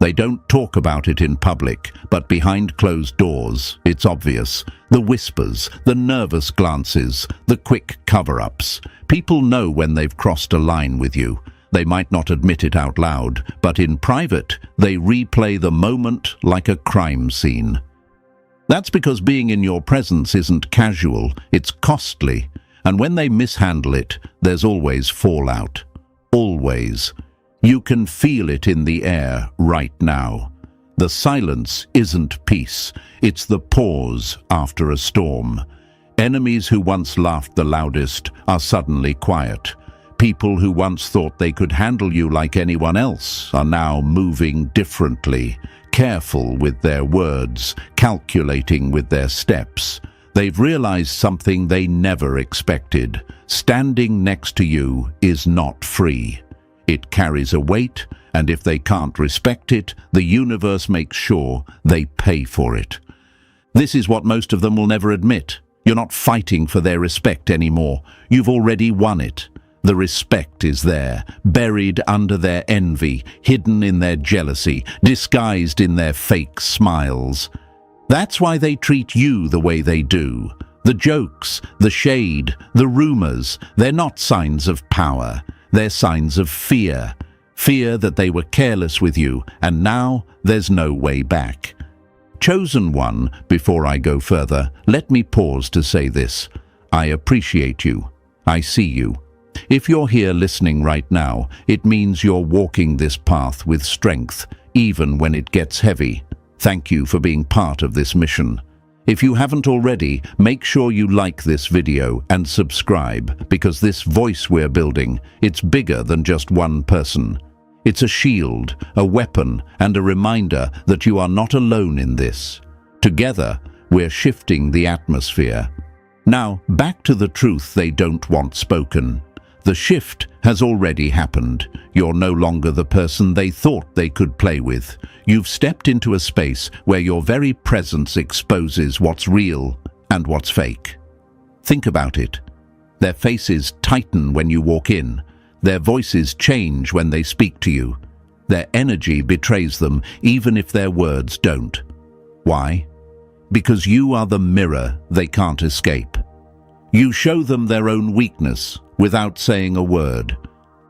They don't talk about it in public, but behind closed doors, it's obvious. The whispers, the nervous glances, the quick cover-ups. People know when they've crossed a line with you. They might not admit it out loud, but in private, they replay the moment like a crime scene. That's because being in your presence isn't casual, it's costly. And when they mishandle it, there's always fallout. Always. You can feel it in the air right now. The silence isn't peace, it's the pause after a storm. Enemies who once laughed the loudest are suddenly quiet. People who once thought they could handle you like anyone else are now moving differently, careful with their words, calculating with their steps. They've realized something they never expected. Standing next to you is not free. It carries a weight, and if they can't respect it, the universe makes sure they pay for it. This is what most of them will never admit. You're not fighting for their respect anymore. You've already won it. The respect is there, buried under their envy, hidden in their jealousy, disguised in their fake smiles. That's why they treat you the way they do. The jokes, the shade, the rumors, they're not signs of power. They're signs of fear. Fear that they were careless with you, and now there's no way back. Chosen one, before I go further, let me pause to say this. I appreciate you. I see you. If you're here listening right now, it means you're walking this path with strength, even when it gets heavy. Thank you for being part of this mission. If you haven't already, make sure you like this video and subscribe, because this voice we're building, it's bigger than just one person. It's a shield, a weapon, and a reminder that you are not alone in this. Together, we're shifting the atmosphere. Now, back to the truth they don't want spoken. The shift has already happened. You're no longer the person they thought they could play with. You've stepped into a space where your very presence exposes what's real and what's fake. Think about it. Their faces tighten when you walk in. Their voices change when they speak to you. Their energy betrays them, even if their words don't. Why? Because you are the mirror they can't escape. You show them their own weakness without saying a word.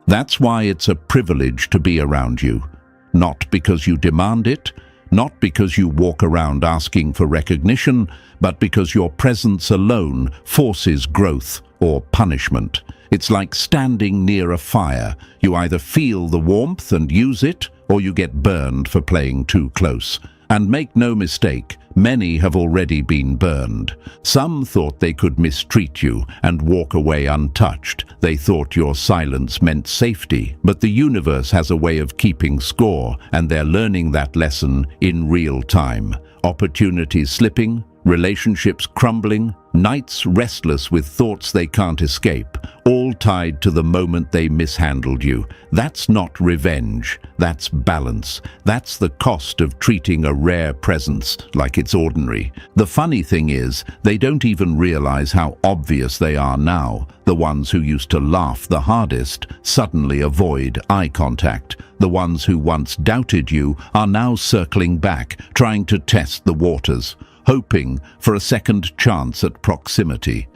That's why it's a privilege to be around you. Not because you demand it, not because you walk around asking for recognition, but because your presence alone forces growth or punishment. It's like standing near a fire. You either feel the warmth and use it, or you get burned for playing too close. And make no mistake, many have already been burned. Some thought they could mistreat you and walk away untouched. They thought your silence meant safety, but the universe has a way of keeping score, and they're learning that lesson in real time. Opportunities slipping, relationships crumbling, nights restless with thoughts they can't escape, all tied to the moment they mishandled you. That's not revenge, that's balance. That's the cost of treating a rare presence like it's ordinary. The funny thing is, they don't even realize how obvious they are now. The ones who used to laugh the hardest suddenly avoid eye contact. The ones who once doubted you are now circling back, trying to test the waters, hoping for a second chance at proximity.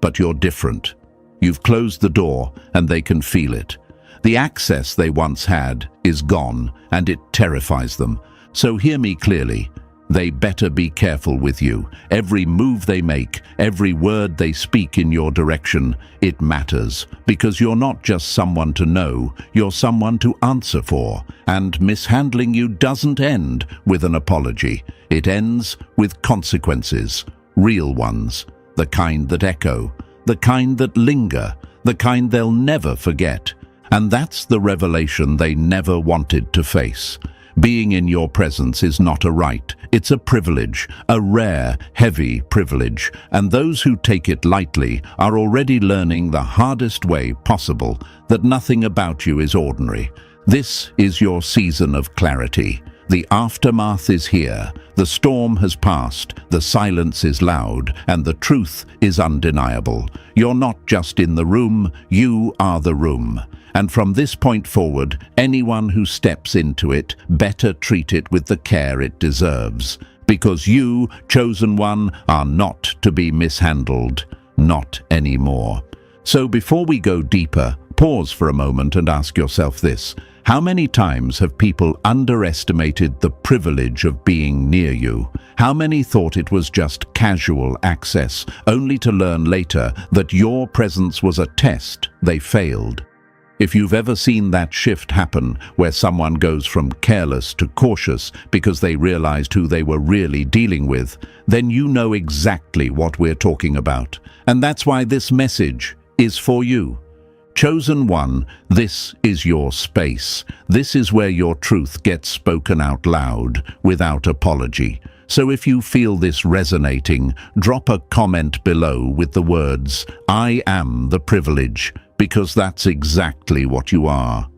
But you're different. You've closed the door, and they can feel it. The access they once had is gone, and it terrifies them. So hear me clearly. They better be careful with you. Every move they make, every word they speak in your direction, it matters. Because you're not just someone to know, you're someone to answer for. And mishandling you doesn't end with an apology. It ends with consequences. Real ones. The kind that echo. The kind that linger. The kind they'll never forget. And that's the revelation they never wanted to face. Being in your presence is not a right, it's a privilege, a rare, heavy privilege, and those who take it lightly are already learning the hardest way possible that nothing about you is ordinary. This is your season of clarity. The aftermath is here, the storm has passed, the silence is loud, and the truth is undeniable. You're not just in the room, you are the room. And from this point forward, anyone who steps into it better treat it with the care it deserves. Because you, chosen one, are not to be mishandled. Not anymore. So before we go deeper, pause for a moment and ask yourself this. How many times have people underestimated the privilege of being near you? How many thought it was just casual access, only to learn later that your presence was a test they failed? If you've ever seen that shift happen, where someone goes from careless to cautious because they realized who they were really dealing with, then you know exactly what we're talking about. And that's why this message is for you. Chosen one, this is your space. This is where your truth gets spoken out loud, without apology. So if you feel this resonating, drop a comment below with the words, "I am the privilege," because that's exactly what you are.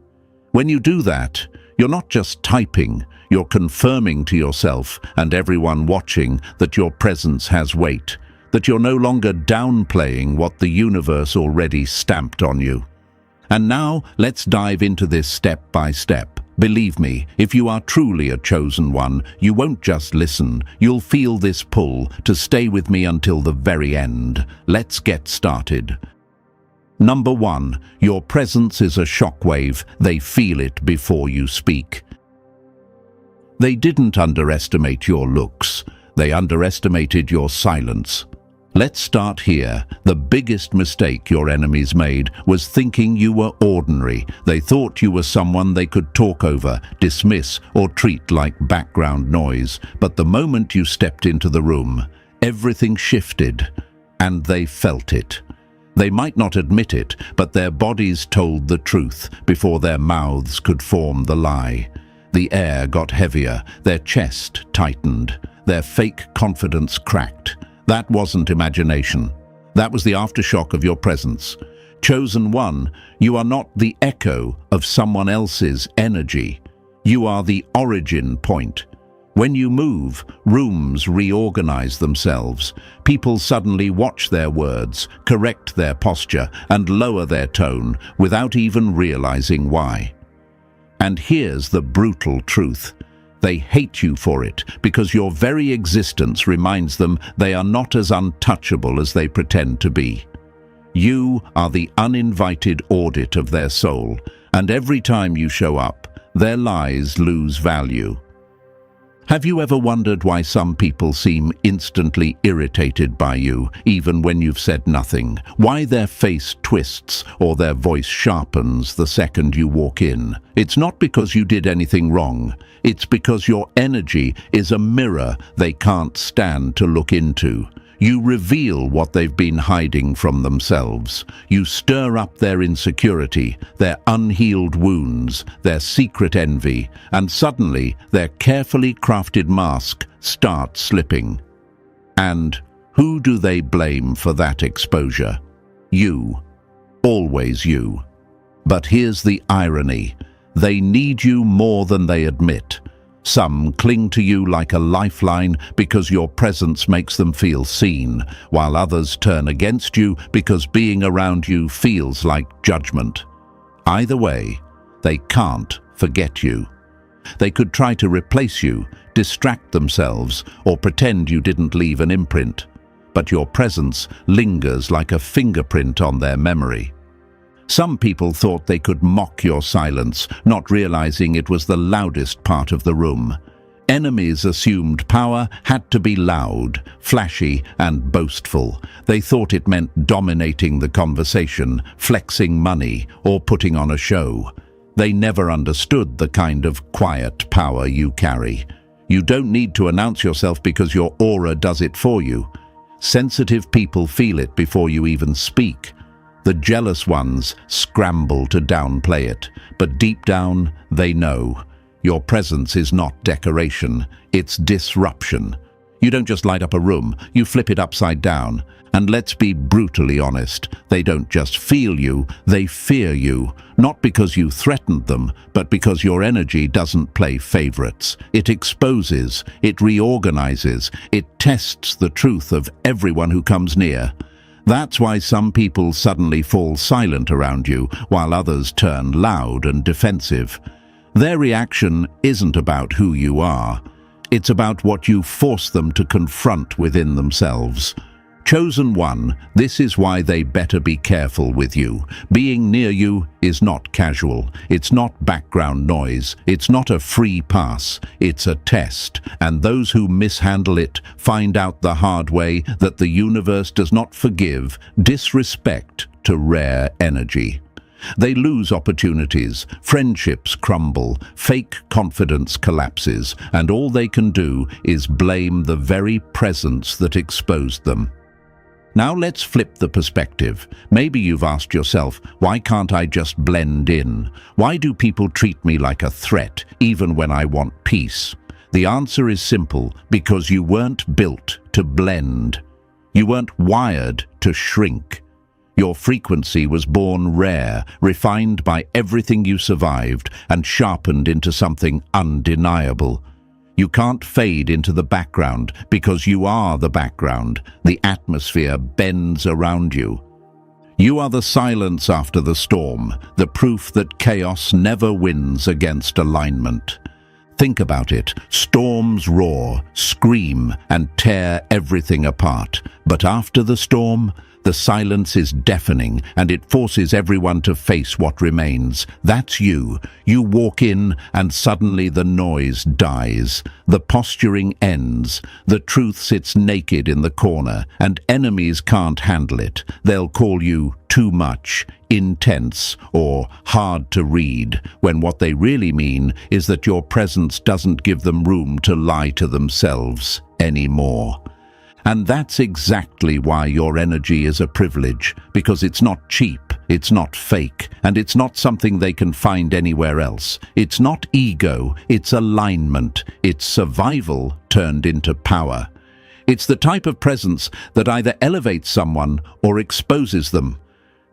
When you do that, you're not just typing, you're confirming to yourself and everyone watching that your presence has weight, that you're no longer downplaying what the universe already stamped on you. And now, let's dive into this step by step. Believe me, if you are truly a chosen one, you won't just listen, you'll feel this pull to stay with me until the very end. Let's get started. Number 1, your presence is a shockwave. They feel it before you speak. They didn't underestimate your looks. They underestimated your silence. Let's start here. The biggest mistake your enemies made was thinking you were ordinary. They thought you were someone they could talk over, dismiss, or treat like background noise. But the moment you stepped into the room, everything shifted, and they felt it. They might not admit it, but their bodies told the truth before their mouths could form the lie. The air got heavier, their chest tightened, their fake confidence cracked. That wasn't imagination. That was the aftershock of your presence. Chosen one, you are not the echo of someone else's energy. You are the origin point. When you move, rooms reorganize themselves. People suddenly watch their words, correct their posture, and lower their tone without even realizing why. And here's the brutal truth. They hate you for it because your very existence reminds them they are not as untouchable as they pretend to be. You are the uninvited audit of their soul, and every time you show up, their lies lose value. Have you ever wondered why some people seem instantly irritated by you, even when you've said nothing? Why their face twists or their voice sharpens the second you walk in? It's not because you did anything wrong. It's because your energy is a mirror they can't stand to look into. You reveal what they've been hiding from themselves. You stir up their insecurity, their unhealed wounds, their secret envy, and suddenly their carefully crafted mask starts slipping. And who do they blame for that exposure? You. Always you. But here's the irony. They need you more than they admit. Some cling to you like a lifeline because your presence makes them feel seen, while others turn against you because being around you feels like judgment. Either way, they can't forget you. They could try to replace you, distract themselves, or pretend you didn't leave an imprint. But your presence lingers like a fingerprint on their memory. Some people thought they could mock your silence, not realizing it was the loudest part of the room. Enemies assumed power had to be loud, flashy, and boastful. They thought it meant dominating the conversation, flexing money, or putting on a show. They never understood the kind of quiet power you carry. You don't need to announce yourself because your aura does it for you. Sensitive people feel it before you even speak. The jealous ones scramble to downplay it, but deep down, they know. Your presence is not decoration, it's disruption. You don't just light up a room, you flip it upside down. And let's be brutally honest, they don't just feel you, they fear you. Not because you threatened them, but because your energy doesn't play favorites. It exposes, it reorganizes, it tests the truth of everyone who comes near. That's why some people suddenly fall silent around you, while others turn loud and defensive. Their reaction isn't about who you are. It's about what you force them to confront within themselves. Chosen one, this is why they better be careful with you. Being near you is not casual. It's not background noise. It's not a free pass. It's a test. And those who mishandle it find out the hard way that the universe does not forgive disrespect to rare energy. They lose opportunities, friendships crumble, fake confidence collapses, and all they can do is blame the very presence that exposed them. Now let's flip the perspective. Maybe you've asked yourself, why can't I just blend in? Why do people treat me like a threat, even when I want peace? The answer is simple, because you weren't built to blend. You weren't wired to shrink. Your frequency was born rare, refined by everything you survived, and sharpened into something undeniable. You can't fade into the background because you are the background. The atmosphere bends around you. You are the silence after the storm, the proof that chaos never wins against alignment. Think about it. Storms roar, scream, and tear everything apart. But after the storm, the silence is deafening, and it forces everyone to face what remains. That's you. You walk in, and suddenly the noise dies. The posturing ends. The truth sits naked in the corner, and enemies can't handle it. They'll call you too much, intense, or hard to read, when what they really mean is that your presence doesn't give them room to lie to themselves anymore. And that's exactly why your energy is a privilege, because it's not cheap, it's not fake, and it's not something they can find anywhere else. It's not ego, it's alignment, it's survival turned into power. It's the type of presence that either elevates someone or exposes them.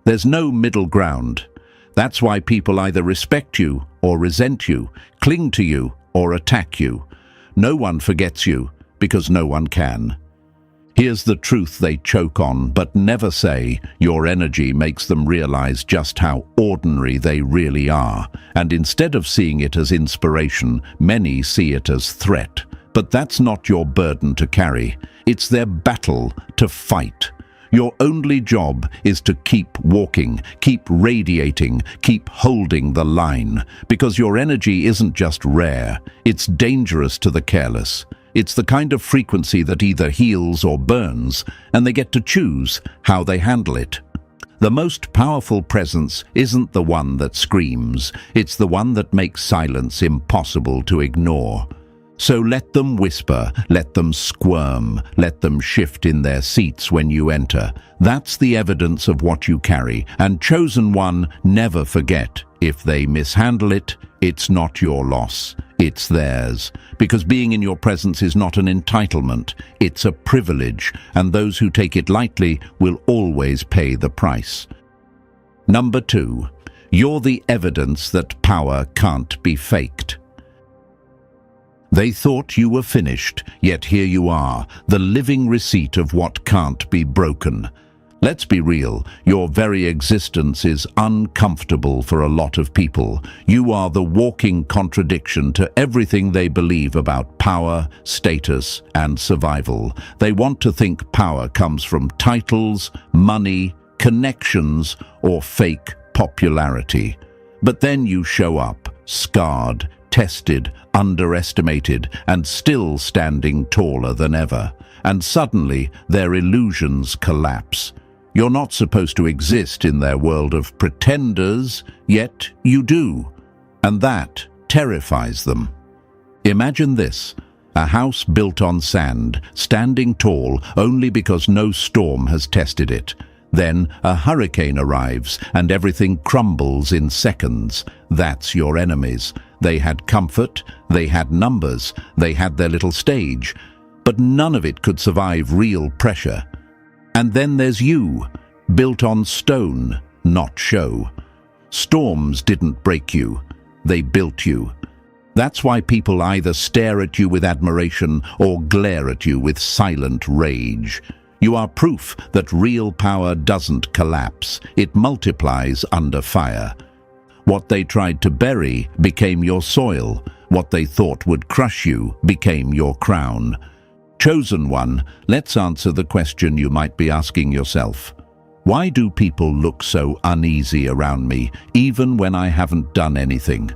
There's no middle ground. That's why people either respect you or resent you, cling to you or attack you. No one forgets you, because no one can. Here's the truth they choke on but never say. Your energy makes them realize just how ordinary they really are. And instead of seeing it as inspiration, many see it as threat. But that's not your burden to carry. It's their battle to fight. Your only job is to keep walking, keep radiating, keep holding the line. Because your energy isn't just rare, it's dangerous to the careless. It's the kind of frequency that either heals or burns, and they get to choose how they handle it. The most powerful presence isn't the one that screams, it's the one that makes silence impossible to ignore. So let them whisper, let them squirm, let them shift in their seats when you enter. That's the evidence of what you carry, and chosen one, never forget. If they mishandle it, it's not your loss, it's theirs. Because being in your presence is not an entitlement, it's a privilege, and those who take it lightly will always pay the price. Number 2, you're the evidence that power can't be faked. They thought you were finished, yet here you are, the living receipt of what can't be broken. Let's be real, your very existence is uncomfortable for a lot of people. You are the walking contradiction to everything they believe about power, status, and survival. They want to think power comes from titles, money, connections, or fake popularity. But then you show up, scarred, tested, underestimated, and still standing taller than ever. And suddenly, their illusions collapse. You're not supposed to exist in their world of pretenders, yet you do. And that terrifies them. Imagine this, a house built on sand, standing tall only because no storm has tested it. Then a hurricane arrives and everything crumbles in seconds. That's your enemies. They had comfort, they had numbers, they had their little stage, but none of it could survive real pressure. And then there's you, built on stone, not show. Storms didn't break you, they built you. That's why people either stare at you with admiration or glare at you with silent rage. You are proof that real power doesn't collapse. It multiplies under fire. What they tried to bury became your soil. What they thought would crush you became your crown. Chosen one, let's answer the question you might be asking yourself. Why do people look so uneasy around me, even when I haven't done anything?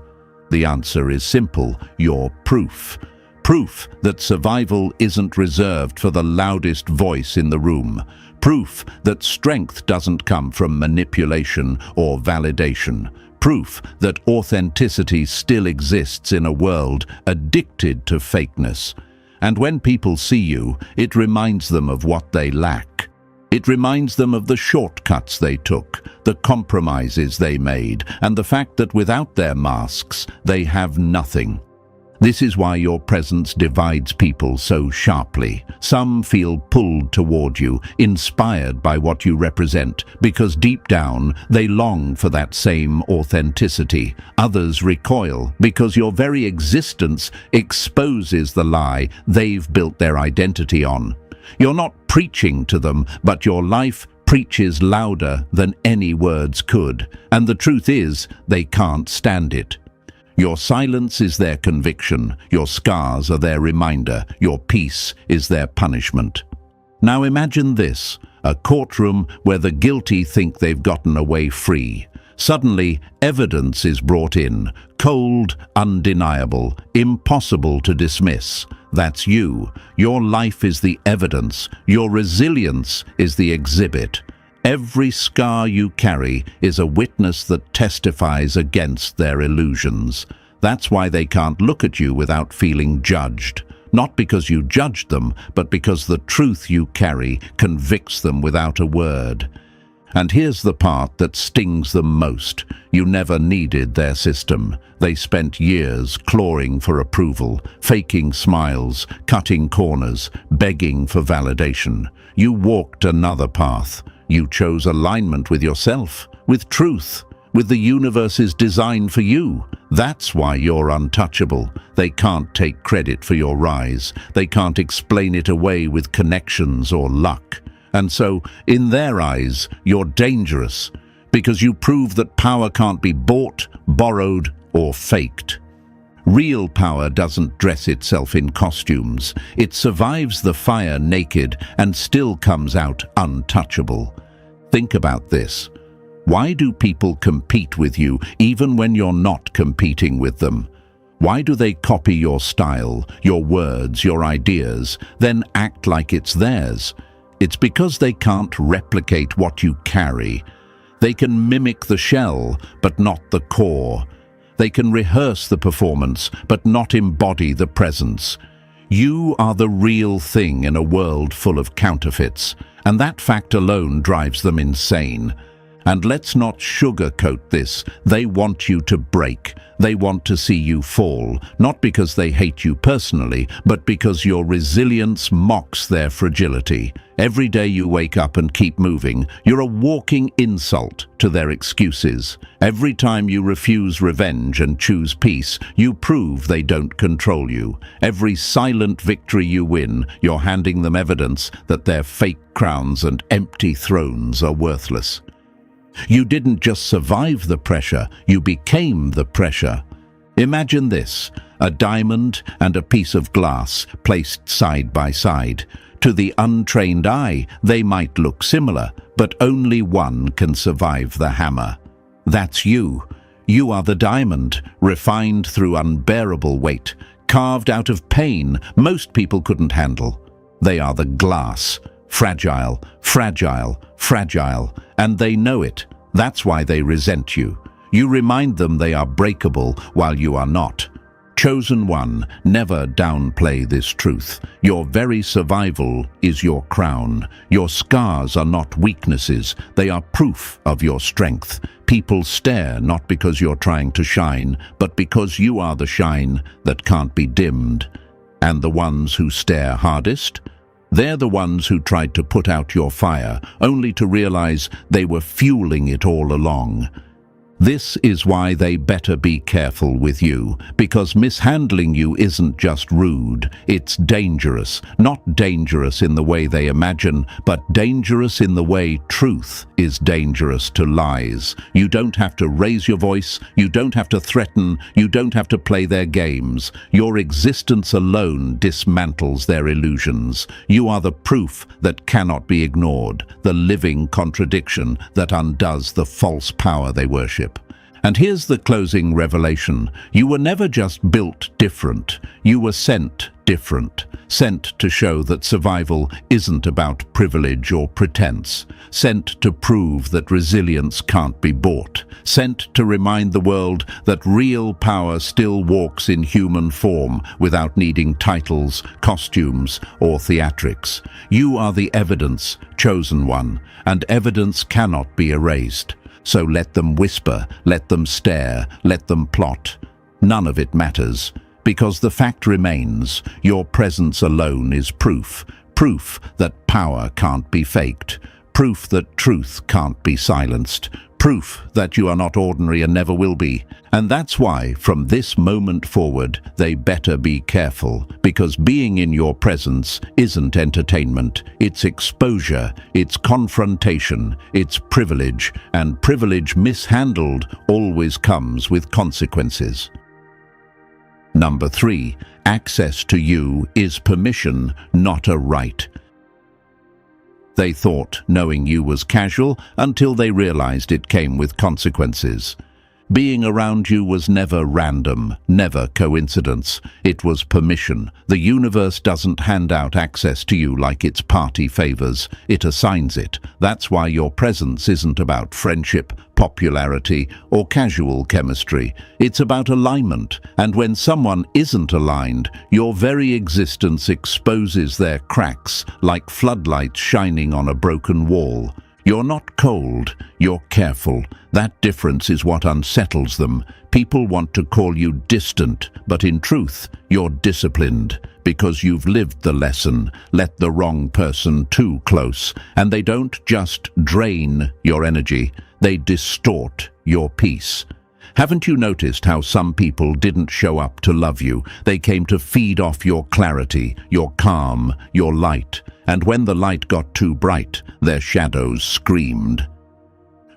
The answer is simple: you're proof. Proof that survival isn't reserved for the loudest voice in the room. Proof that strength doesn't come from manipulation or validation. Proof that authenticity still exists in a world addicted to fakeness. And when people see you, it reminds them of what they lack. It reminds them of the shortcuts they took, the compromises they made, and the fact that without their masks, they have nothing. This is why your presence divides people so sharply. Some feel pulled toward you, inspired by what you represent, because deep down they long for that same authenticity. Others recoil because your very existence exposes the lie they've built their identity on. You're not preaching to them, but your life preaches louder than any words could. And the truth is, they can't stand it. Your silence is their conviction, your scars are their reminder, your peace is their punishment. Now imagine this, a courtroom where the guilty think they've gotten away free. Suddenly, evidence is brought in, cold, undeniable, impossible to dismiss. That's you. Your life is the evidence. Your resilience is the exhibit. Every scar you carry is a witness that testifies against their illusions. That's why they can't look at you without feeling judged. Not because you judged them, but because the truth you carry convicts them without a word. And here's the part that stings them most. You never needed their system. They spent years clawing for approval, faking smiles, cutting corners, begging for validation. You walked another path. You chose alignment with yourself, with truth, with the universe's design for you. That's why you're untouchable. They can't take credit for your rise. They can't explain it away with connections or luck. And so, in their eyes, you're dangerous, because you prove that power can't be bought, borrowed, or faked. Real power doesn't dress itself in costumes. It survives the fire naked and still comes out untouchable. Think about this. Why do people compete with you even when you're not competing with them? Why do they copy your style, your words, your ideas, then act like it's theirs? It's because they can't replicate what you carry. They can mimic the shell, but not the core. They can rehearse the performance, but not embody the presence. You are the real thing in a world full of counterfeits, and that fact alone drives them insane. And let's not sugarcoat this. They want you to break. They want to see you fall, not because they hate you personally, but because your resilience mocks their fragility. Every day you wake up and keep moving, you're a walking insult to their excuses. Every time you refuse revenge and choose peace, you prove they don't control you. Every silent victory you win, you're handing them evidence that their fake crowns and empty thrones are worthless. You didn't just survive the pressure, you became the pressure. Imagine this, a diamond and a piece of glass placed side by side. To the untrained eye, they might look similar, but only one can survive the hammer. That's you. You are the diamond, refined through unbearable weight, carved out of pain most people couldn't handle. They are the glass. Fragile, fragile, fragile, and they know it. That's why they resent you. You remind them they are breakable while you are not. Chosen one, never downplay this truth. Your very survival is your crown. Your scars are not weaknesses, they are proof of your strength. People stare not because you're trying to shine, but because you are the shine that can't be dimmed. And the ones who stare hardest? They're the ones who tried to put out your fire, only to realize they were fueling it all along. This is why they better be careful with you, because mishandling you isn't just rude, it's dangerous. Not dangerous in the way they imagine, but dangerous in the way truth is dangerous to lies. You don't have to raise your voice, you don't have to threaten, you don't have to play their games. Your existence alone dismantles their illusions. You are the proof that cannot be ignored, the living contradiction that undoes the false power they worship. And here's the closing revelation. You were never just built different. You were sent different. Sent to show that survival isn't about privilege or pretense. Sent to prove that resilience can't be bought. Sent to remind the world that real power still walks in human form without needing titles, costumes, or theatrics. You are the evidence, chosen one, and evidence cannot be erased. So let them whisper, let them stare, let them plot. None of it matters, because the fact remains, your presence alone is proof. Proof that power can't be faked. Proof that truth can't be silenced. Proof that you are not ordinary and never will be. And that's why, from this moment forward, they better be careful, because being in your presence isn't entertainment, it's exposure, it's confrontation, it's privilege, and privilege mishandled always comes with consequences. Number 3, access to you is permission, not a right. They thought knowing you was casual until they realized it came with consequences. Being around you was never random, never coincidence. It was permission. The universe doesn't hand out access to you like it's party favors. It assigns it. That's why your presence isn't about friendship, popularity, or casual chemistry. It's about alignment. And when someone isn't aligned, your very existence exposes their cracks like floodlights shining on a broken wall. You're not cold, you're careful. That difference is what unsettles them. People want to call you distant, but in truth, you're disciplined, because you've lived the lesson, let the wrong person too close, and they don't just drain your energy, they distort your peace. Haven't you noticed how some people didn't show up to love you? They came to feed off your clarity, your calm, your light. And when the light got too bright, their shadows screamed.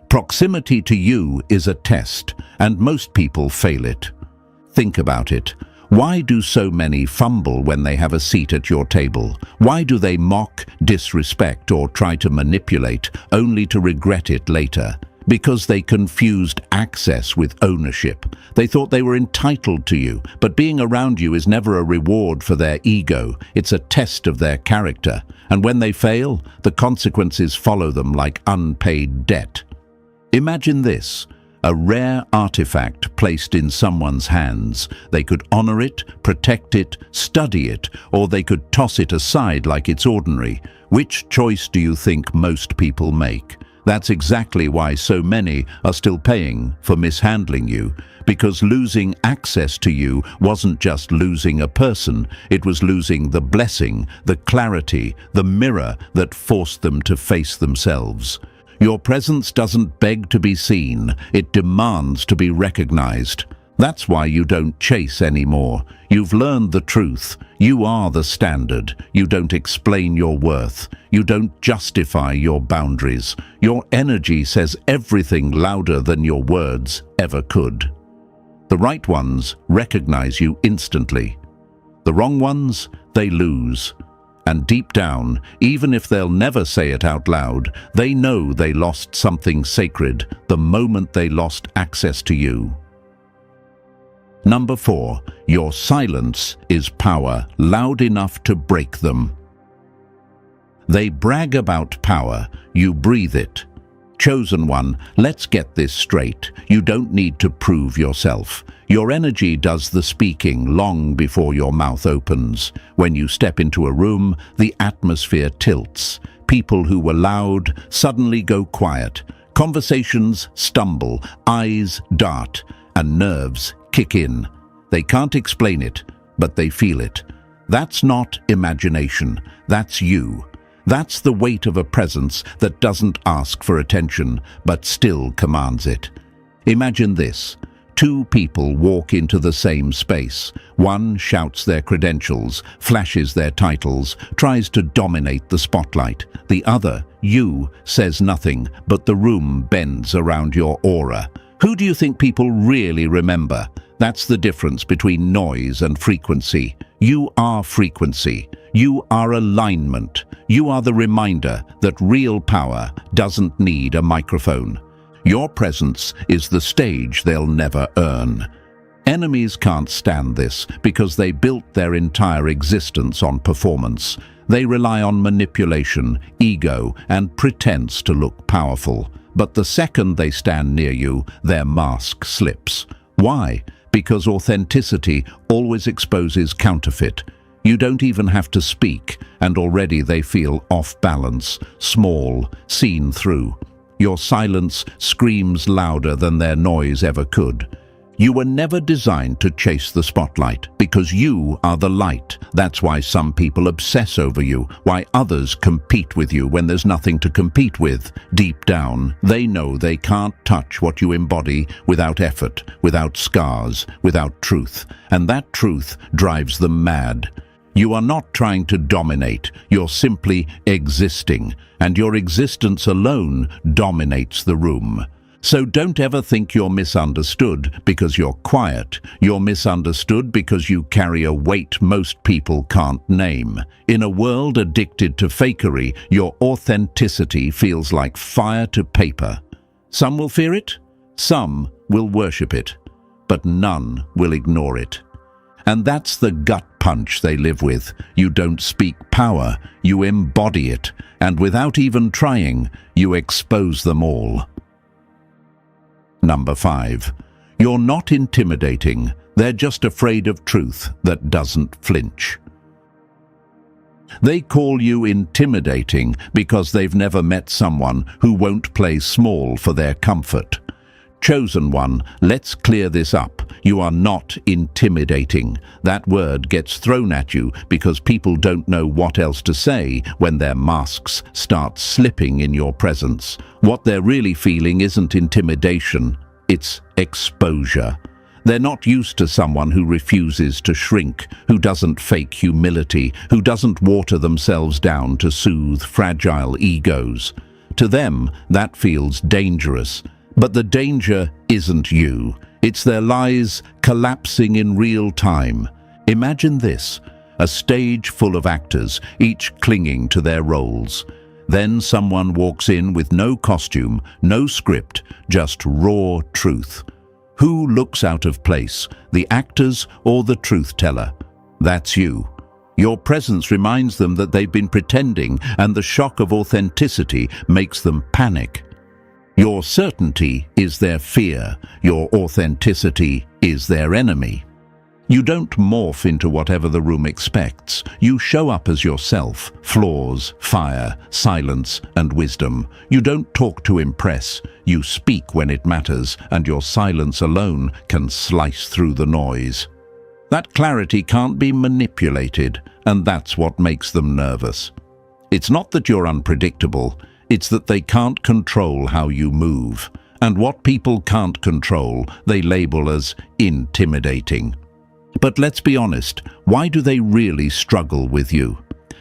Proximity to you is a test, and most people fail it. Think about it. Why do so many fumble when they have a seat at your table? Why do they mock, disrespect, or try to manipulate, only to regret it later? Because they confused access with ownership. They thought they were entitled to you, but being around you is never a reward for their ego. It's a test of their character. And when they fail, the consequences follow them like unpaid debt. Imagine this, a rare artifact placed in someone's hands. They could honor it, protect it, study it, or they could toss it aside like it's ordinary. Which choice do you think most people make? That's exactly why so many are still paying for mishandling you, because losing access to you wasn't just losing a person, it was losing the blessing, the clarity, the mirror that forced them to face themselves. Your presence doesn't beg to be seen, it demands to be recognized. That's why you don't chase anymore. You've learned the truth. You are the standard. You don't explain your worth. You don't justify your boundaries. Your energy says everything louder than your words ever could. The right ones recognize you instantly. The wrong ones, they lose. And deep down, even if they'll never say it out loud, they know they lost something sacred the moment they lost access to you. Number 4, your silence is power, loud enough to break them. They brag about power, you breathe it. Chosen one, let's get this straight. You don't need to prove yourself. Your energy does the speaking long before your mouth opens. When you step into a room, the atmosphere tilts. People who were loud suddenly go quiet. Conversations stumble, eyes dart, and nerves kick in. They can't explain it, but they feel it. That's not imagination, that's you. That's the weight of a presence that doesn't ask for attention, but still commands it. Imagine this. Two people walk into the same space. One shouts their credentials, flashes their titles, tries to dominate the spotlight. The other, you, says nothing, but the room bends around your aura. Who do you think people really remember? That's the difference between noise and frequency. You are frequency. You are alignment. You are the reminder that real power doesn't need a microphone. Your presence is the stage they'll never earn. Enemies can't stand this because they built their entire existence on performance. They rely on manipulation, ego, and pretense to look powerful. But the second they stand near you, their mask slips. Why? Because authenticity always exposes counterfeit. You don't even have to speak, and already they feel off balance, small, seen through. Your silence screams louder than their noise ever could. You were never designed to chase the spotlight, because you are the light. That's why some people obsess over you, why others compete with you when there's nothing to compete with. Deep down, they know they can't touch what you embody without effort, without scars, without truth. And that truth drives them mad. You are not trying to dominate, you're simply existing, and your existence alone dominates the room. So don't ever think you're misunderstood because you're quiet. You're misunderstood because you carry a weight most people can't name. In a world addicted to fakery, your authenticity feels like fire to paper. Some will fear it, some will worship it, but none will ignore it. And that's the gut punch they live with. You don't speak power, you embody it, and without even trying, you expose them all. Number 5. You're not intimidating, they're just afraid of truth that doesn't flinch. They call you intimidating because they've never met someone who won't play small for their comfort. Chosen one, let's clear this up. You are not intimidating. That word gets thrown at you because people don't know what else to say when their masks start slipping in your presence. What they're really feeling isn't intimidation, it's exposure. They're not used to someone who refuses to shrink, who doesn't fake humility, who doesn't water themselves down to soothe fragile egos. To them, that feels dangerous. But the danger isn't you. It's their lies collapsing in real time. Imagine this, a stage full of actors, each clinging to their roles. Then someone walks in with no costume, no script, just raw truth. Who looks out of place, the actors or the truth teller? That's you. Your presence reminds them that they've been pretending, and the shock of authenticity makes them panic. Your certainty is their fear. Your authenticity is their enemy. You don't morph into whatever the room expects. You show up as yourself, flaws, fire, silence, and wisdom. You don't talk to impress. You speak when it matters, and your silence alone can slice through the noise. That clarity can't be manipulated, and that's what makes them nervous. It's not that you're unpredictable. It's that they can't control how you move. And what people can't control, they label as intimidating. But let's be honest, why do they really struggle with you?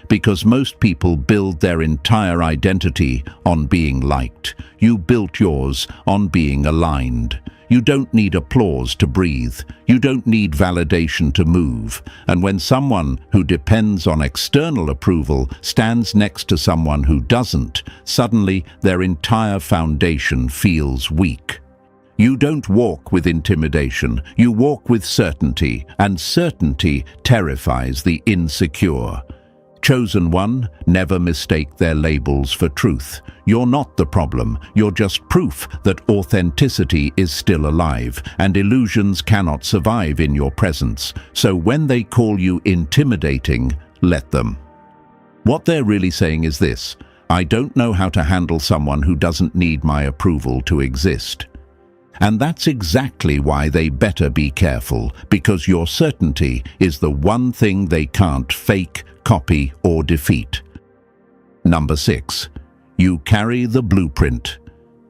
Because most people build their entire identity on being liked. You built yours on being aligned. You don't need applause to breathe. You don't need validation to move. And when someone who depends on external approval stands next to someone who doesn't, suddenly their entire foundation feels weak. You don't walk with intimidation, you walk with certainty, and certainty terrifies the insecure. Chosen one, never mistake their labels for truth. You're not the problem, you're just proof that authenticity is still alive, and illusions cannot survive in your presence. So when they call you intimidating, let them. What they're really saying is this: I don't know how to handle someone who doesn't need my approval to exist. And that's exactly why they better be careful, because your certainty is the one thing they can't fake, copy, or defeat. Number 6. You carry the blueprint.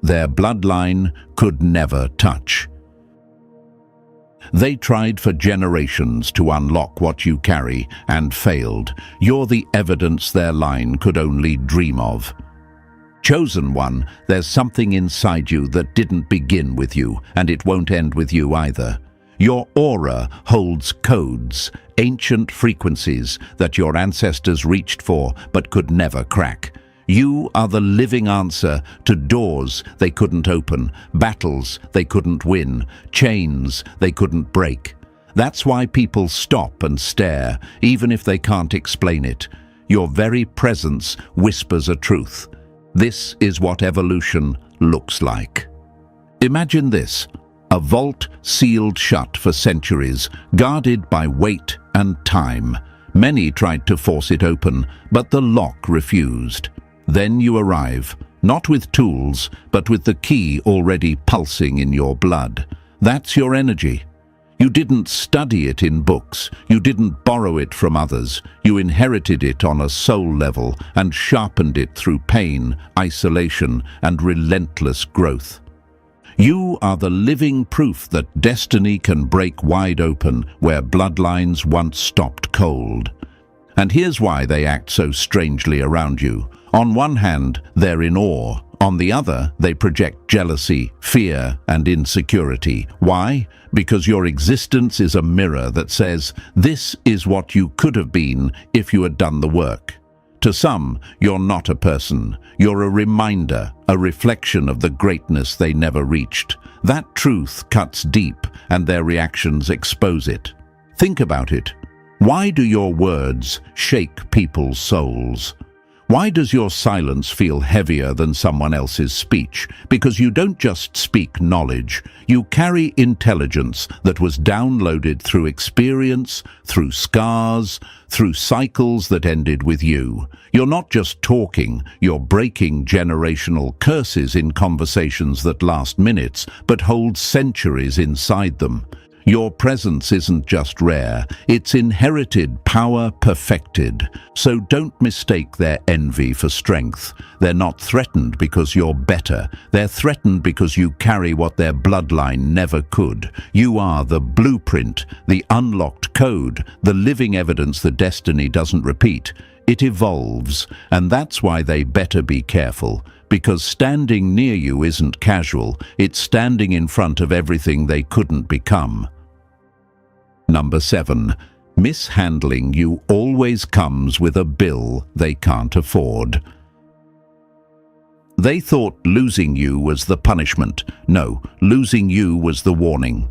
their bloodline could never touch. They tried for generations to unlock what you carry and failed. You're the evidence their line could only dream of. Chosen one, there's something inside you that didn't begin with you, and it won't end with you either. Your aura holds codes, ancient frequencies that your ancestors reached for but could never crack. You are the living answer to doors they couldn't open, battles they couldn't win, chains they couldn't break. That's why people stop and stare, even if they can't explain it. Your very presence whispers a truth. This is what evolution looks like. Imagine this, a vault sealed shut for centuries, guarded by weight and time. Many tried to force it open, but the lock refused. Then you arrive, not with tools, but with the key already pulsing in your blood. That's your energy. You didn't study it in books, you didn't borrow it from others. You inherited it on a soul level and sharpened it through pain, isolation, and relentless growth. You are the living proof that destiny can break wide open where bloodlines once stopped cold. And here's why they act so strangely around you. On one hand, they're in awe. On the other, they project jealousy, fear, and insecurity. Why? Because your existence is a mirror that says, this is what you could have been if you had done the work. To some, you're not a person. You're a reminder, a reflection of the greatness they never reached. That truth cuts deep, and their reactions expose it. Think about it. Why do your words shake people's souls? Why does your silence feel heavier than someone else's speech? Because you don't just speak knowledge, you carry intelligence that was downloaded through experience, through scars, through cycles that ended with you. You're not just talking, you're breaking generational curses in conversations that last minutes, but hold centuries inside them. Your presence isn't just rare, it's inherited power perfected. So don't mistake their envy for strength. They're not threatened because you're better. They're threatened because you carry what their bloodline never could. You are the blueprint, the unlocked code, the living evidence that destiny doesn't repeat. It evolves, and that's why they better be careful. Because standing near you isn't casual, it's standing in front of everything they couldn't become. Number 7. Mishandling you always comes with a bill they can't afford. They thought losing you was the punishment. No, losing you was the warning.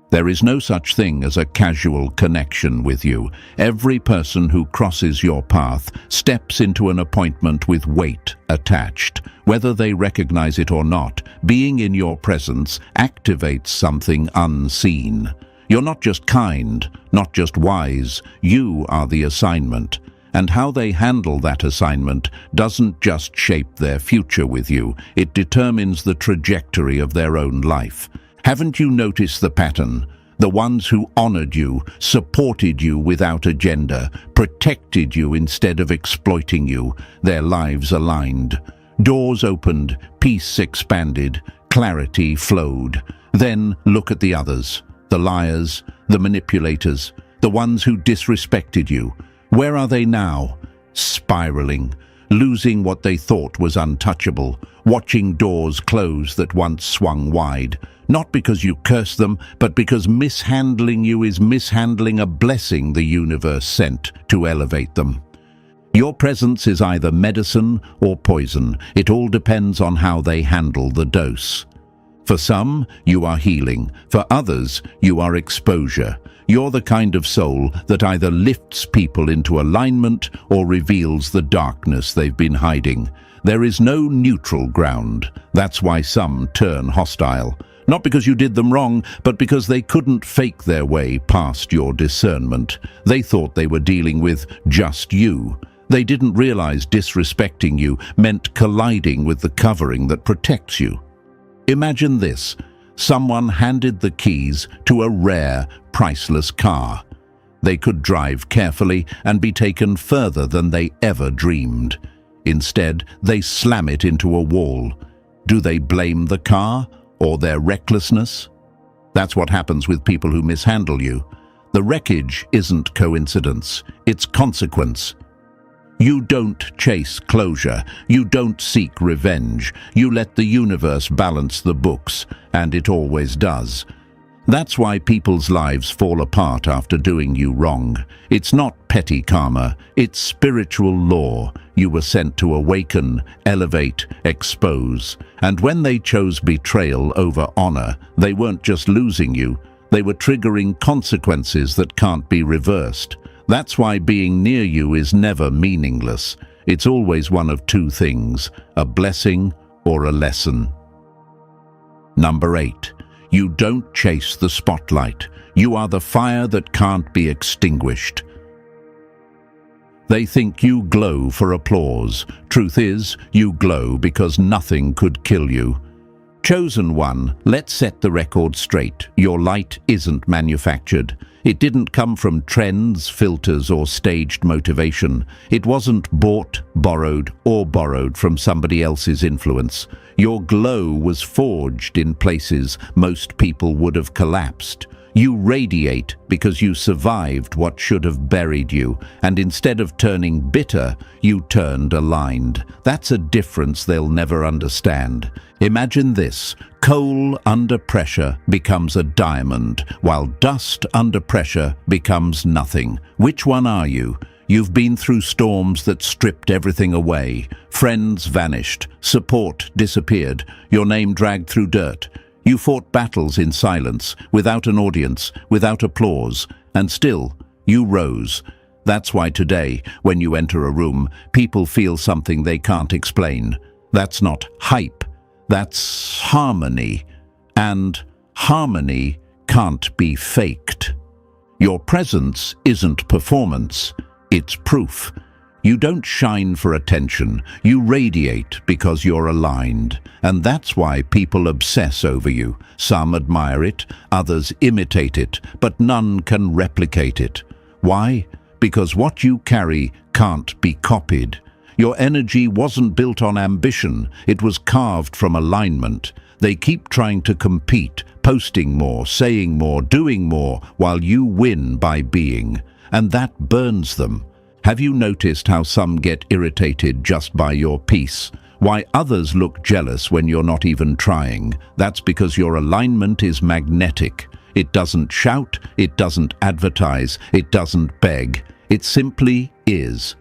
There is no such thing as a casual connection with you. Every person who crosses your path steps into an appointment with weight attached. Whether they recognize it or not, being in your presence activates something unseen. You're not just kind, not just wise, you are the assignment. And how they handle that assignment doesn't just shape their future with you, it determines the trajectory of their own life. Haven't you noticed the pattern? The ones who honored you, supported you without agenda, protected you instead of exploiting you, their lives aligned. Doors opened, peace expanded, clarity flowed. Then look at the others, the liars, the manipulators, the ones who disrespected you. Where are they now? Spiraling, losing what they thought was untouchable, watching doors close that once swung wide. Not because you curse them, but because mishandling you is mishandling a blessing the universe sent to elevate them. Your presence is either medicine or poison. It all depends on how they handle the dose. For some, you are healing. For others, you are exposure. You're the kind of soul that either lifts people into alignment or reveals the darkness they've been hiding. There is no neutral ground. That's why some turn hostile. Not because you did them wrong, but because they couldn't fake their way past your discernment. They thought they were dealing with just you. They didn't realize disrespecting you meant colliding with the covering that protects you. Imagine this. Someone handed the keys to a rare, priceless car. They could drive carefully and be taken further than they ever dreamed. Instead, they slam it into a wall. Do they blame the car or their recklessness? That's what happens with people who mishandle you. The wreckage isn't coincidence, it's consequence. You don't chase closure, you don't seek revenge, you let the universe balance the books, and it always does. That's why people's lives fall apart after doing you wrong. It's not petty karma, it's spiritual law. You were sent to awaken, elevate, expose. And when they chose betrayal over honor, they weren't just losing you, they were triggering consequences that can't be reversed. That's why being near you is never meaningless. It's always one of two things, a blessing or a lesson. Number 8. You don't chase the spotlight. You are the fire that can't be extinguished. They think you glow for applause. Truth is, you glow because nothing could kill you. Chosen one, let's set the record straight. Your light isn't manufactured. It didn't come from trends, filters, or staged motivation. It wasn't bought, borrowed, or borrowed from somebody else's influence. Your glow was forged in places most people would have collapsed. You radiate because you survived what should have buried you, and instead of turning bitter, you turned aligned. That's a difference they'll never understand. Imagine this: coal under pressure becomes a diamond, while dust under pressure becomes nothing. Which one are you? You've been through storms that stripped everything away. Friends vanished, support disappeared, your name dragged through dirt. You fought battles in silence, without an audience, without applause, and still, you rose. That's why today, when you enter a room, people feel something they can't explain. That's not hype, that's harmony. And harmony can't be faked. Your presence isn't performance, it's proof. You don't shine for attention, you radiate because you're aligned. And that's why people obsess over you. Some admire it, others imitate it, but none can replicate it. Why? Because what you carry can't be copied. Your energy wasn't built on ambition, it was carved from alignment. They keep trying to compete, posting more, saying more, doing more, while you win by being. And that burns them. Have you noticed how some get irritated just by your peace? Why others look jealous when you're not even trying? That's because your alignment is magnetic. It doesn't shout, it doesn't advertise, it doesn't beg. It simply is.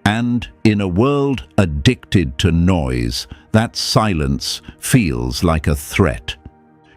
And in a world addicted to noise, that silence feels like a threat.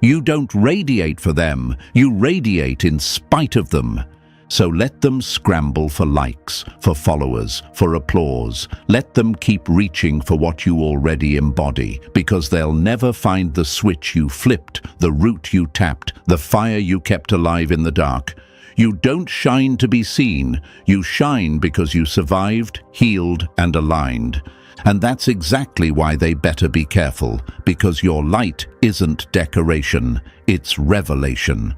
You don't radiate for them, you radiate in spite of them. So let them scramble for likes, for followers, for applause. Let them keep reaching for what you already embody, because they'll never find the switch you flipped, the route you tapped, the fire you kept alive in the dark. You don't shine to be seen, you shine because you survived, healed, and aligned. And that's exactly why they better be careful, because your light isn't decoration, it's revelation.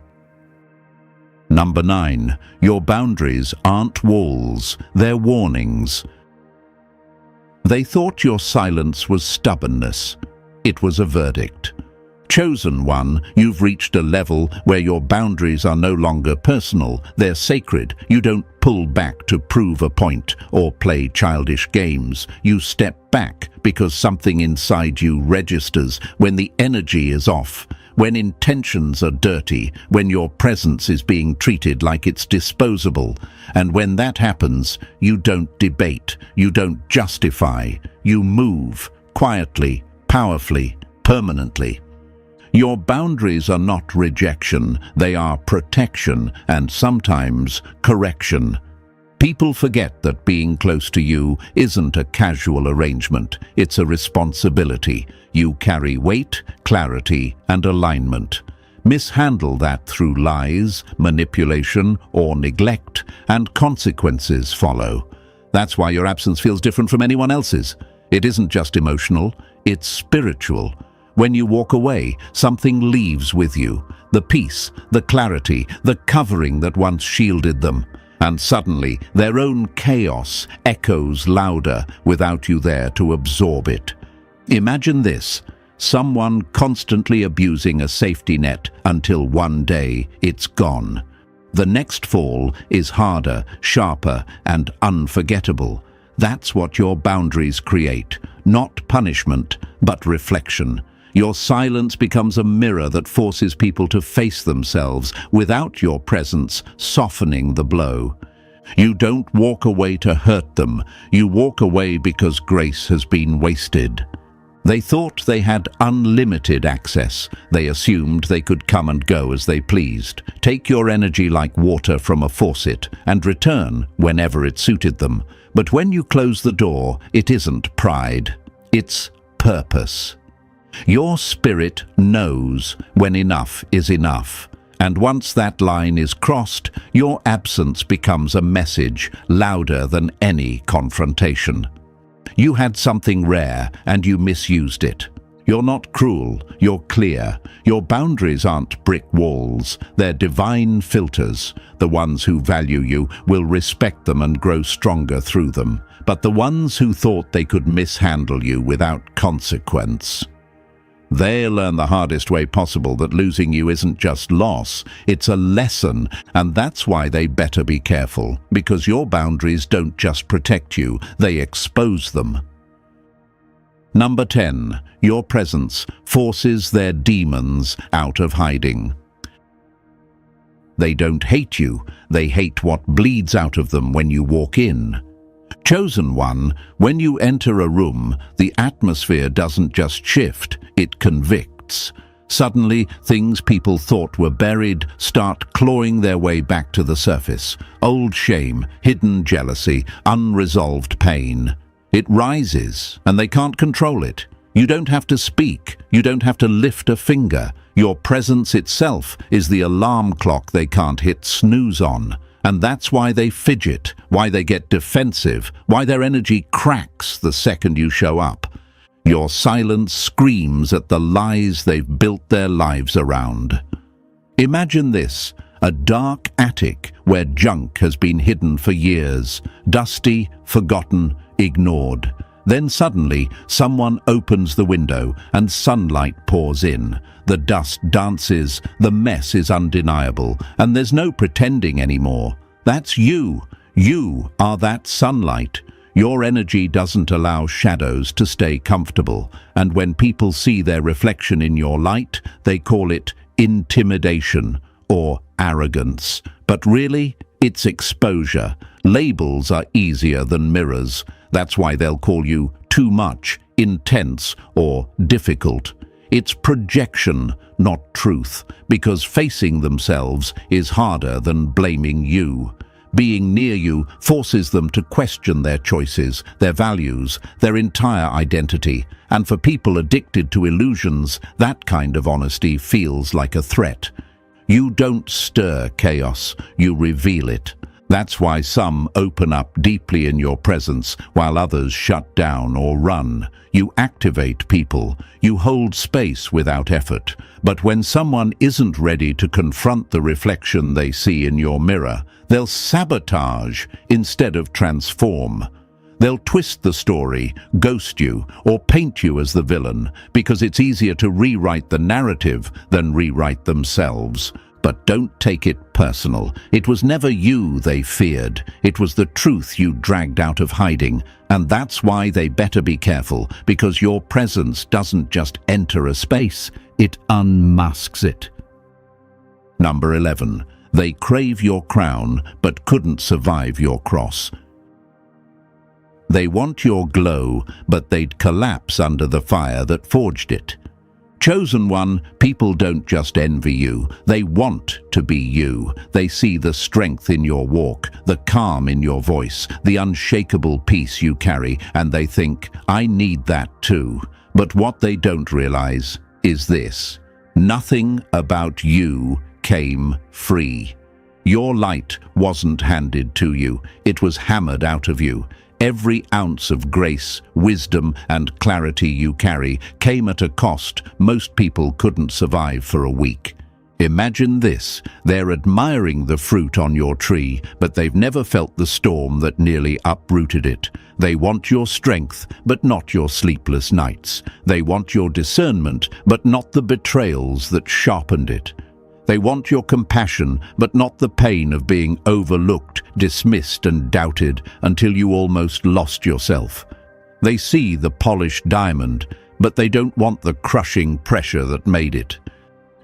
Number 9. Your boundaries aren't walls, they're warnings. They thought your silence was stubbornness. It was a verdict. Chosen one, you've reached a level where your boundaries are no longer personal, they're sacred. You don't pull back to prove a point or play childish games. You step back because something inside you registers when the energy is off. When intentions are dirty, when your presence is being treated like it's disposable. And when that happens, you don't debate, you don't justify, you move, quietly, powerfully, permanently. Your boundaries are not rejection, they are protection and sometimes correction. People forget that being close to you isn't a casual arrangement, it's a responsibility. You carry weight, clarity, and alignment. Mishandle that through lies, manipulation, or neglect, and consequences follow. That's why your absence feels different from anyone else's. It isn't just emotional, it's spiritual. When you walk away, something leaves with you. The peace, the clarity, the covering that once shielded them. And suddenly, their own chaos echoes louder without you there to absorb it. Imagine this: Someone constantly abusing a safety net until one day it's gone. The next fall is harder, sharper, and unforgettable. That's what your boundaries create. Not punishment, but reflection. Your silence becomes a mirror that forces people to face themselves without your presence softening the blow. You don't walk away to hurt them. You walk away because grace has been wasted. They thought they had unlimited access. They assumed they could come and go as they pleased, take your energy like water from a faucet, and return whenever it suited them. But when you close the door, it isn't pride. It's purpose. Your spirit knows when enough is enough. And once that line is crossed, your absence becomes a message louder than any confrontation. You had something rare and you misused it. You're not cruel, you're clear. Your boundaries aren't brick walls, they're divine filters. The ones who value you will respect them and grow stronger through them. But the ones who thought they could mishandle you without consequence, they'll learn the hardest way possible that losing you isn't just loss, it's a lesson, and that's why they better be careful, because your boundaries don't just protect you, they expose them. Number 10. Your presence forces their demons out of hiding. They don't hate you, they hate what bleeds out of them when you walk in. Chosen one, when you enter a room, the atmosphere doesn't just shift, it convicts. Suddenly, things people thought were buried start clawing their way back to the surface. Old shame, hidden jealousy, unresolved pain. It rises, and they can't control it. You don't have to speak, you don't have to lift a finger. Your presence itself is the alarm clock they can't hit snooze on. And that's why they fidget, why they get defensive, why their energy cracks the second you show up. Your silence screams at the lies they've built their lives around. Imagine this, a dark attic where junk has been hidden for years, dusty, forgotten, ignored. Then suddenly, someone opens the window and sunlight pours in. The dust dances, the mess is undeniable, and there's no pretending anymore. That's you. You are that sunlight. Your energy doesn't allow shadows to stay comfortable, and when people see their reflection in your light, they call it intimidation or arrogance. But really, it's exposure. Labels are easier than mirrors. That's why they'll call you too much, intense, or difficult. It's projection, not truth, because facing themselves is harder than blaming you. Being near you forces them to question their choices, their values, their entire identity. And for people addicted to illusions, that kind of honesty feels like a threat. You don't stir chaos, you reveal it. That's why some open up deeply in your presence while others shut down or run. You activate people. You hold space without effort. But when someone isn't ready to confront the reflection they see in your mirror, they'll sabotage instead of transform. They'll twist the story, ghost you, or paint you as the villain, because it's easier to rewrite the narrative than rewrite themselves. But don't take it personal. It was never you they feared. It was the truth you dragged out of hiding. And that's why they better be careful, because your presence doesn't just enter a space, it unmasks it. Number 11. They crave your crown, but couldn't survive your cross. They want your glow, but they'd collapse under the fire that forged it. Chosen one, people don't just envy you, they want to be you. They see the strength in your walk, the calm in your voice, the unshakable peace you carry, and they think, I need that too. But what they don't realize is this: nothing about you came free. Your light wasn't handed to you, it was hammered out of you. Every ounce of grace, wisdom, and clarity you carry came at a cost most people couldn't survive for a week. Imagine this. They're admiring the fruit on your tree, but they've never felt the storm that nearly uprooted it. They want your strength, but not your sleepless nights. They want your discernment, but not the betrayals that sharpened it. They want your compassion, but not the pain of being overlooked, dismissed and doubted until you almost lost yourself. They see the polished diamond, but they don't want the crushing pressure that made it.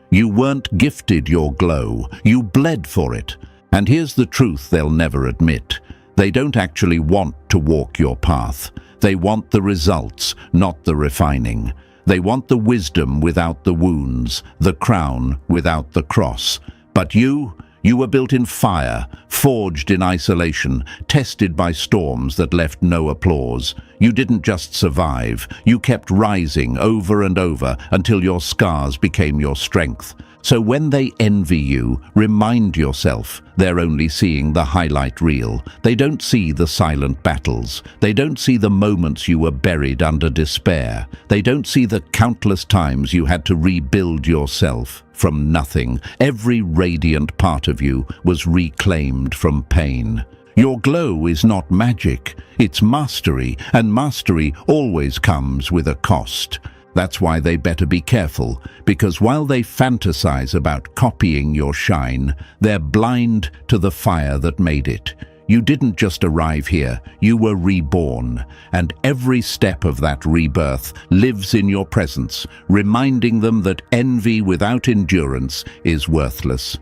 You weren't gifted your glow, you bled for it. And here's the truth they'll never admit. They don't actually want to walk your path. They want the results, not the refining. They want the wisdom without the wounds, the crown without the cross. But you were built in fire, forged in isolation, tested by storms that left no applause. You didn't just survive, you kept rising over and over until your scars became your strength. So when they envy you, remind yourself they're only seeing the highlight reel. They don't see the silent battles. They don't see the moments you were buried under despair. They don't see the countless times you had to rebuild yourself from nothing. Every radiant part of you was reclaimed from pain. Your glow is not magic, it's mastery, and mastery always comes with a cost. That's why they better be careful, because while they fantasize about copying your shine, they're blind to the fire that made it. You didn't just arrive here, you were reborn, and every step of that rebirth lives in your presence, reminding them that envy without endurance is worthless.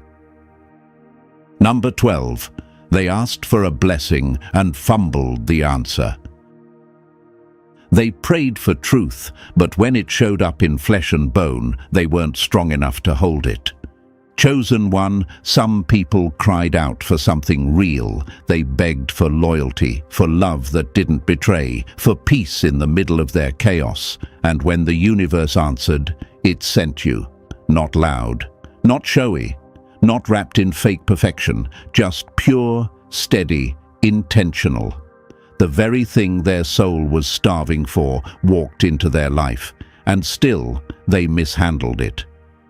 Number 12. They asked for a blessing and fumbled the answer. They prayed for truth, but when it showed up in flesh and bone, they weren't strong enough to hold it. Chosen one, some people cried out for something real. They begged for loyalty, for love that didn't betray, for peace in the middle of their chaos. And when the universe answered, it sent you. Not loud, not showy, not wrapped in fake perfection, just pure, steady, intentional. The very thing their soul was starving for walked into their life, and still they mishandled it.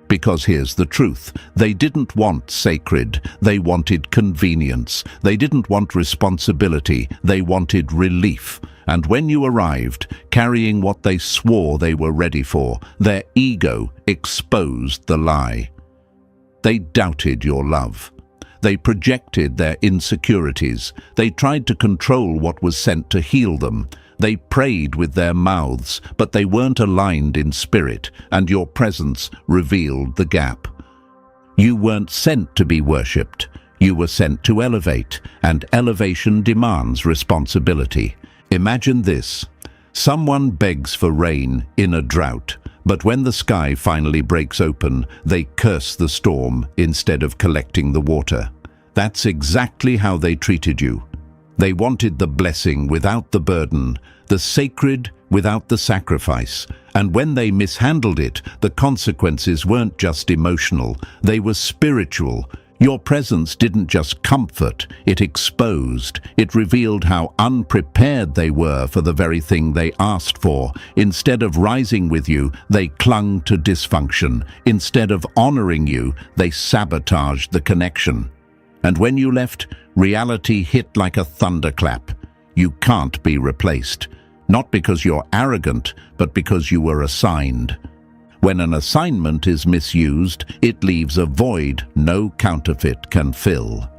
Because here's the truth, they didn't want sacred, they wanted convenience. They didn't want responsibility, they wanted relief. And when you arrived, carrying what they swore they were ready for, their ego exposed the lie. They doubted your love. They projected their insecurities. They tried to control what was sent to heal them. They prayed with their mouths, but they weren't aligned in spirit, and your presence revealed the gap. You weren't sent to be worshipped. You were sent to elevate, and elevation demands responsibility. Imagine this. Someone begs for rain in a drought, but when the sky finally breaks open, they curse the storm instead of collecting the water. That's exactly how they treated you. They wanted the blessing without the burden, the sacred without the sacrifice. And when they mishandled it, the consequences weren't just emotional, they were spiritual. Your presence didn't just comfort, it exposed. It revealed how unprepared they were for the very thing they asked for. Instead of rising with you, they clung to dysfunction. Instead of honoring you, they sabotaged the connection. And when you left, reality hit like a thunderclap. You can't be replaced. Not because you're arrogant, but because you were assigned. When an assignment is misused, it leaves a void no counterfeit can fill.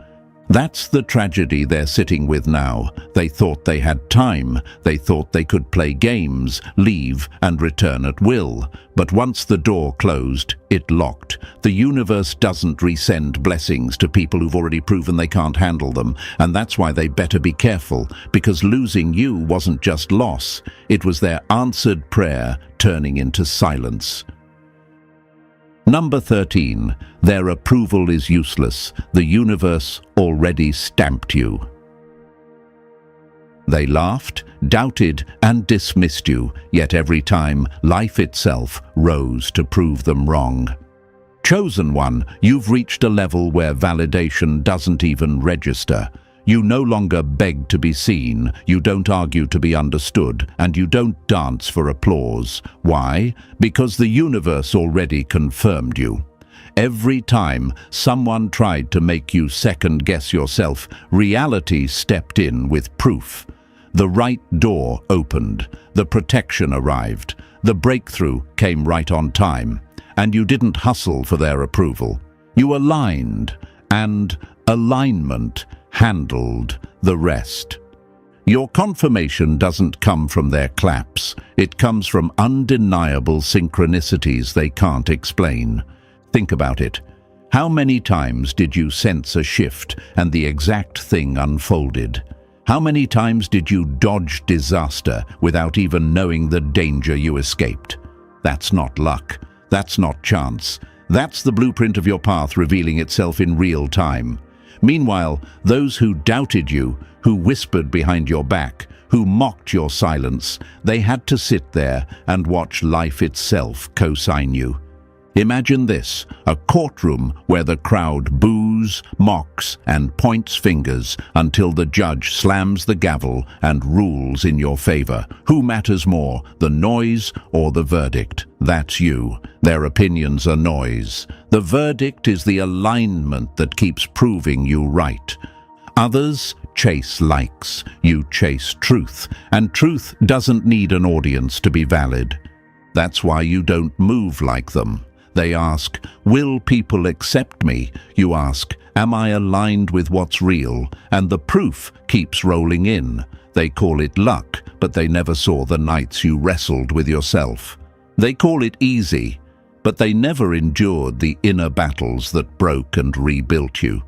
That's the tragedy they're sitting with now. They thought they had time. They thought they could play games, leave, and return at will. But once the door closed, it locked. The universe doesn't resend blessings to people who've already proven they can't handle them. And that's why they better be careful, because losing you wasn't just loss. It was their answered prayer turning into silence. Number 13. Their approval is useless. The universe already stamped you. They laughed, doubted, and dismissed you, yet every time, life itself rose to prove them wrong. Chosen one, you've reached a level where validation doesn't even register. You no longer beg to be seen, you don't argue to be understood, and you don't dance for applause. Why? Because the universe already confirmed you. Every time someone tried to make you second-guess yourself, reality stepped in with proof. The right door opened, the protection arrived, the breakthrough came right on time, and you didn't hustle for their approval. You aligned, and alignment handled the rest. Your confirmation doesn't come from their claps. It comes from undeniable synchronicities they can't explain. Think about it. How many times did you sense a shift and the exact thing unfolded? How many times did you dodge disaster without even knowing the danger you escaped? That's not luck. That's not chance. That's the blueprint of your path revealing itself in real time. Meanwhile, those who doubted you, who whispered behind your back, who mocked your silence, they had to sit there and watch life itself co-sign you. Imagine this, a courtroom where the crowd boos, mocks, and points fingers until the judge slams the gavel and rules in your favor. Who matters more, the noise or the verdict? That's you. Their opinions are noise. The verdict is the alignment that keeps proving you right. Others chase likes. You chase truth, and truth doesn't need an audience to be valid. That's why you don't move like them. They ask, will people accept me? You ask, am I aligned with what's real? And the proof keeps rolling in. They call it luck, but they never saw the nights you wrestled with yourself. They call it easy, but they never endured the inner battles that broke and rebuilt you.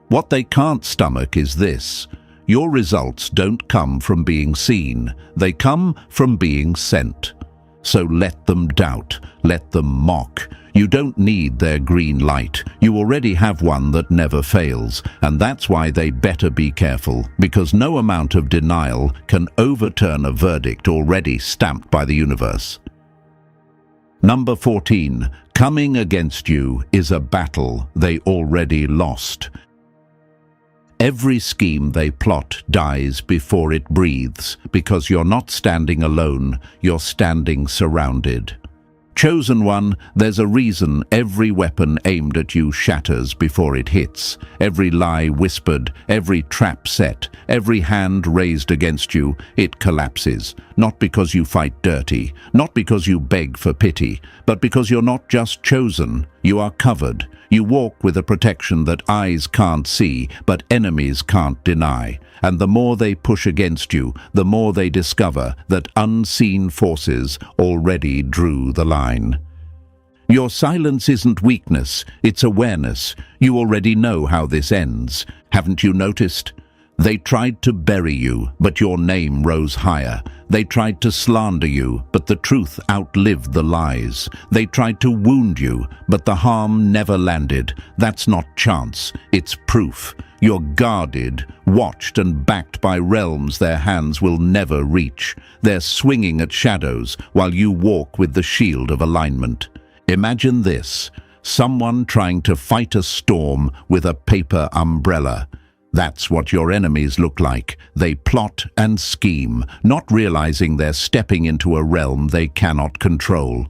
What they can't stomach is this. Your results don't come from being seen. They come from being sent. So let them doubt, let them mock. You don't need their green light. You already have one that never fails, and that's why they better be careful, because no amount of denial can overturn a verdict already stamped by the universe. Number 14. Coming against you is a battle they already lost. Every scheme they plot dies before it breathes, because you're not standing alone, you're standing surrounded. Chosen one, there's a reason every weapon aimed at you shatters before it hits. Every lie whispered, every trap set, every hand raised against you, it collapses. Not because you fight dirty, not because you beg for pity, but because you're not just chosen, you are covered. You walk with a protection that eyes can't see, but enemies can't deny. And the more they push against you, the more they discover that unseen forces already drew the line. Your silence isn't weakness, it's awareness. You already know how this ends. Haven't you noticed? They tried to bury you, but your name rose higher. They tried to slander you, but the truth outlived the lies. They tried to wound you, but the harm never landed. That's not chance, it's proof. You're guarded, watched and backed by realms their hands will never reach. They're swinging at shadows while you walk with the shield of alignment. Imagine this, someone trying to fight a storm with a paper umbrella. That's what your enemies look like. They plot and scheme, not realizing they're stepping into a realm they cannot control.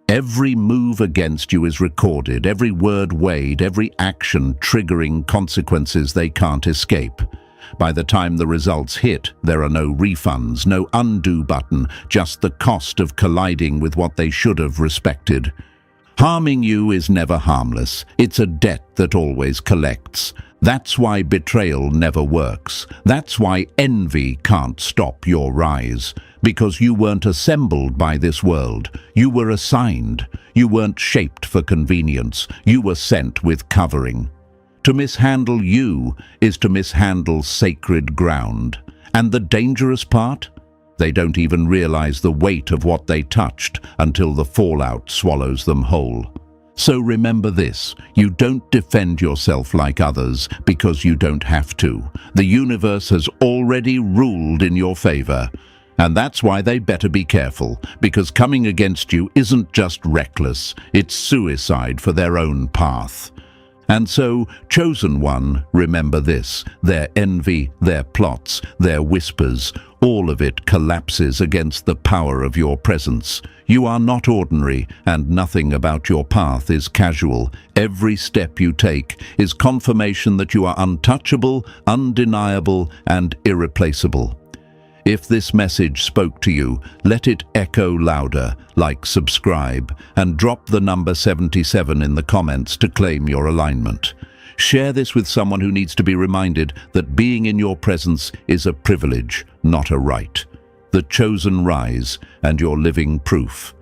Every move against you is recorded, every word weighed, every action triggering consequences they can't escape. By the time the results hit, there are no refunds, no undo button, just the cost of colliding with what they should have respected. Harming you is never harmless. It's a debt that always collects. That's why betrayal never works. That's why envy can't stop your rise. Because you weren't assembled by this world. You were assigned. You weren't shaped for convenience. You were sent with covering. To mishandle you is to mishandle sacred ground. And the dangerous part? They don't even realize the weight of what they touched until the fallout swallows them whole. So remember this, you don't defend yourself like others because you don't have to. The universe has already ruled in your favor. And that's why they better be careful, because coming against you isn't just reckless, it's suicide for their own path. And so, chosen one, remember this: their envy, their plots, their whispers, all of it collapses against the power of your presence. You are not ordinary, and nothing about your path is casual. Every step you take is confirmation that you are untouchable, undeniable, and irreplaceable. If this message spoke to you, let it echo louder, like, subscribe, and drop the number 77 in the comments to claim your alignment. Share this with someone who needs to be reminded that being in your presence is a privilege, not a right. The chosen rise, and you're living proof.